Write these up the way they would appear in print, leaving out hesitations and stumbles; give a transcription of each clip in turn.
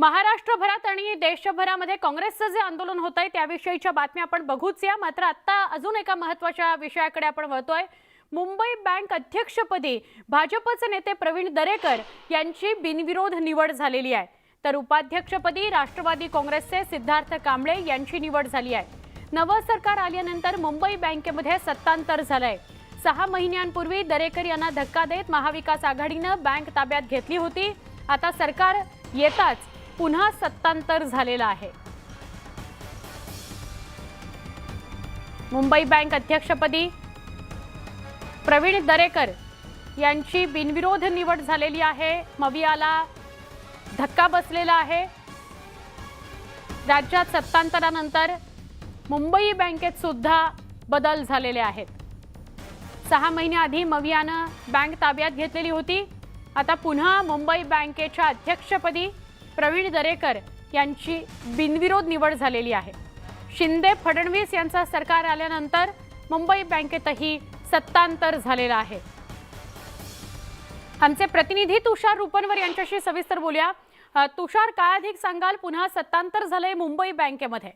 महाराष्ट्रभरात आणि देशभरामध्ये काँग्रेसचं जे आंदोलन होत आहे त्याविषयीच्या बातम्या आपण बघूच या। मात्र आता अजून एका महत्त्वाच्या विषयाकडे आपण वळतोय। मुंबई बँक अध्यक्षपदी भाजपचे नेते प्रवीण दरेकर यांची बिनविरोध निवड झालेली आहे, तर उपाध्यक्षपदी राष्ट्रवादी काँग्रेसचे सिद्धार्थ कांबळे यांची निवड झाली आहे। नवं सरकार आल्यानंतर मुंबई बँकेमध्ये सत्तांतर झालंय। 6 महिन्यांपूर्वी दरेकर यांना धक्का देत महाविकास आघाडीने बँक ताब्यात घेतली होती। आता सरकार येताच पुन्हा सत्तांतर झालेला आहे। मुंबई बँक अध्यक्षपदी प्रवीण दरेकर यांची बिनविरोध निवड झालेली आहे। मवियाला धक्का बसलेला आहे। राज्यात सत्तांतरानंतर मुंबई बँकेत सुद्धा बदल झालेले आहेत। 6 महिन्याआधी मवियाने बँक ताब्यात घेतलेली होती। आता पुन्हा मुंबई बँकेच्या अध्यक्षपदी प्रवीण दरेकर यांची बिनविरोध निवड झालेली आहे। शिंदे फडणवीस यांचा सरकार आल्यानंतर मुंबई बँकेतही सत्तांतर झालेलं आहे। आमचे प्रतिनिधी तुषार रुपनवर यांच्याशी सविस्तर बोलूया। तुषार, काय अधिक सांगाल? पुन्हा सत्तांतर झालंय मुंबई बँकेमध्ये।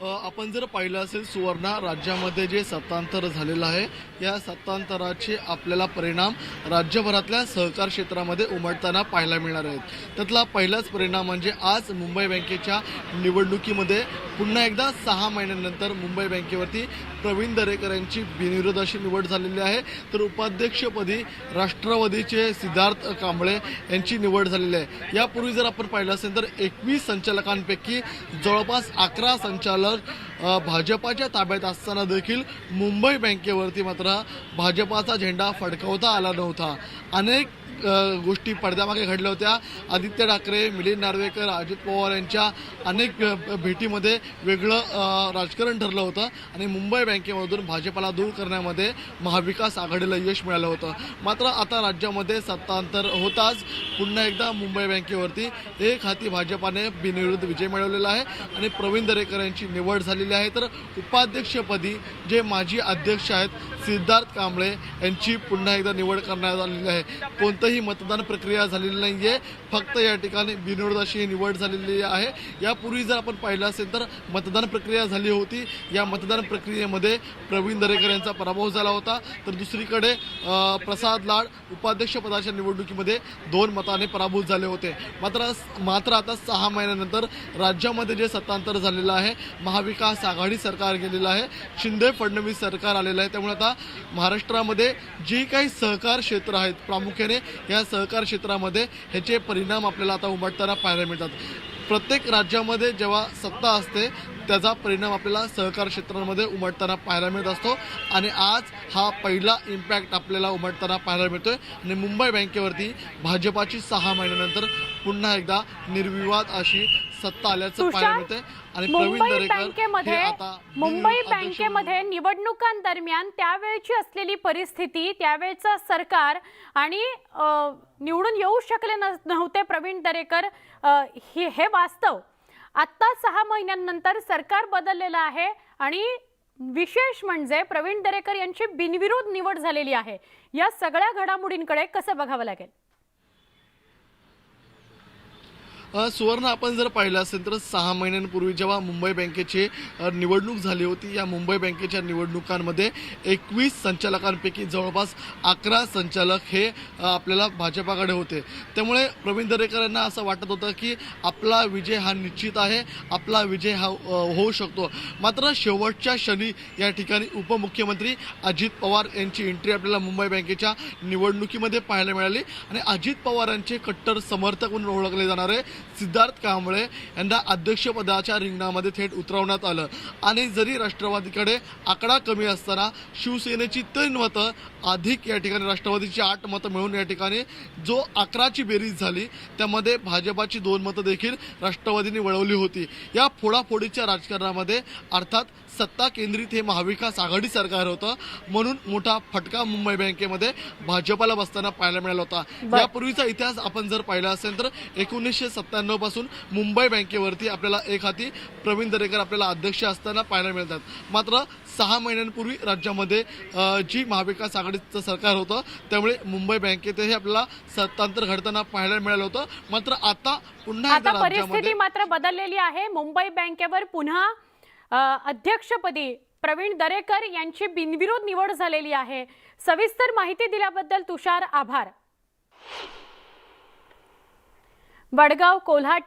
आपण जर पाहिलं असेल सुवर्णा, राज्यामध्ये जे सत्तांतर झालेलं आहे या सत्तांतराचे आपल्याला परिणाम राज्यभरातल्या सहकार क्षेत्रामध्ये उमटताना पाहायला मिळणार आहेत। त्यातला पहिलाच परिणाम म्हणजे आज मुंबई बँकेच्या निवडणुकीमध्ये पुन्हा एकदा 6 महिन्यांनंतर मुंबई बँकेवरती प्रवीण दरेकर यांची बिनविरोध अशी निवड झालेली आहे, तर उपाध्यक्षपदी राष्ट्रवादीचे सिद्धार्थ कांबळे यांची निवड झालेली आहे। यापूर्वी जर आपण पाहिलं असेल तर 21 संचालकांपैकी जवळपास 11 संचालक भाजपाच्या ताब्यात असताना देखील मुंबई बँकेवरती मात्र भाजपाचा झेंडा फडकवता आला नव्हता। अनेक गोष्टी पडद्यामागे घडल्या होत्या। आदित्य ठाकरे, मिलिंद नार्वेकर, अजित पवार यांच्या अनेक भेटीमध्ये वेगळं राजकारण ठरलं होतं आणि मुंबई बँकेमधून भाजपाला दूर करण्यामध्ये महाविकास आघाडीला यश मिळालं होतं। मात्र आता राज्यामध्ये सत्तांतर होताच पुन्हा एकदा मुंबई बँकेवरती एक हाती भाजपाने बिनविरोध विजय मिळवलेला आहे आणि प्रवीण दरेकर यांची निवड झालेली आहे। तर उपाध्यक्षपदी जे माजी अध्यक्ष आहेत सिद्धार्थ कांबळे यांची पुन्हा एकदा निवड करण्यात आलेली आहे। कोणतंही मतदान प्रक्रिया झालेली नाहीये, फक्त या ठिकाणी बिनविरोध अशी ही निवड झालेली आहे। यापूर्वी जर आपण पाहिलं असेल तर मतदान प्रक्रिया झाली होती। या मतदान प्रक्रियेमध्ये प्रवीण दरेकर यांचा पराभव झाला होता, तर दुसरीकडे प्रसाद लाड उपाध्यक्ष पदाच्या निवडणुकीमध्ये 2 मताने पराभूत झाले होते। मात्र आता 6 महिन्यानंतर राज्यामध्ये जे सत्तांतर झालेलं आहे, महाविकास आघाडी सरकार गेलेलं आहे, शिंदे फडणवीस सरकार आलेलं आहे। त्यामुळे आता महाराष्ट्रामध्ये जे काही सहकार क्षेत्र आहेत प्रामुख्याने या सहकार क्षेत्रामध्ये ह्याचे परिणाम आपल्याला आता उमटताना पाहायला मिळतात। प्रत्येक राज्यामध्ये जेव्हा सत्ता असते त्याचा परिणाम आपल्याला सहकार क्षेत्रामध्ये उमटताना पाहायला मिळत असतो आणि आज हा पहिला इम्पॅक्ट आपल्याला उमटताना पाहायला मिळतोय आणि मुंबई बँकेवरती भाजपाची 6 महिन्यानंतर पुन्हा एकदा निर्विवाद अशी सत्ता आल्याचं पाहायला मिळतंय आणि मुंबई बँकेमध्ये निवडणुकांदरम्यान त्यावेळची असलेली परिस्थिती, त्यावेळचं सरकार आणि निवडून येऊ शकले नव्हते प्रवीण दरेकर, हे वास्तव आता 6 महिन्यांनंतर सरकार बदललेलं आहे आणि विशेष म्हणजे प्रवीण दरेकर यांची बिनविरोध निवड झालेली आहे। या सगळ्या घडामोडींकडे कसं बघावं लागेल? सुवर्ण, आपण जर पाहिलं असेल तर 6 महिन्यांपूर्वी जेव्हा मुंबई बँकेची निवडणूक झाली होती, या मुंबई बँकेच्या निवडणुकांमध्ये 21 संचालकांपैकी जवळपास 11 संचालक हे आपल्याला भाजपाकडे होते। त्यामुळे प्रवीण दरेकर यांना असं वाटत होतं की आपला विजय हा निश्चित आहे, आपला विजय हा होऊ शकतो। मात्र शेवटच्या क्षणी या ठिकाणी उपमुख्यमंत्री अजित पवार यांची एंट्री आपल्याला मुंबई बँकेच्या निवडणुकीमध्ये पाहायला मिळाली आणि अजित पवारांचे कट्टर समर्थक म्हणून ओळखले जाणारे सिद्धार्थ कांबळे यांना अध्यक्षपदाच्या रिंगणामध्ये थेट उतरवण्यात आलं आणि जरी राष्ट्रवादीकडे आकडा कमी असताना शिवसेनेची 3 मतं अधिक या ठिकाणी राष्ट्रवादीची 8 मतं मिळून या ठिकाणी जो 11ची बेरीज झाली त्यामध्ये भाजपाची 2 मतं देखील राष्ट्रवादीने वळवली होती। या फोडाफोडीच्या राजकारणामध्ये अर्थात सत्ता केंद्रित हे महाविकास आघाडी सरकार होतं, म्हणून मोठा फटका मुंबई बँकेमध्ये भाजपाला बसताना पाहायला मिळाला होता। यापूर्वीचा इतिहास आपण जर पाहिला असेल तर 1970 1997 पासून मुंबई बँकेवरती आपल्याला एक हाती प्रवीण दरेकर आपल्याला अध्यक्ष असताना पाहायला मिळतात. मात्र 6 महिन्यांपूर्वी राज्यामध्ये जी महाविकास आघाडीचं सरकार होतं त्यामुळे मुंबई बँकेतही आपल्याला सत्तांतर घडताना पाहायला मिळालं होतं. मात्र आता पुन्हा एकदा आता परिस्थिती राज्यामध्ये मात्र बदललेली आहे. मुंबई बँकेवर पुन्हा अध्यक्षपदी प्रवीण दरेकर यांची बिनविरोध निवड झालेली आहे. सविस्तर माहिती दिल्याबद्दल तुषार आभार. वडगाव कोल्हाटी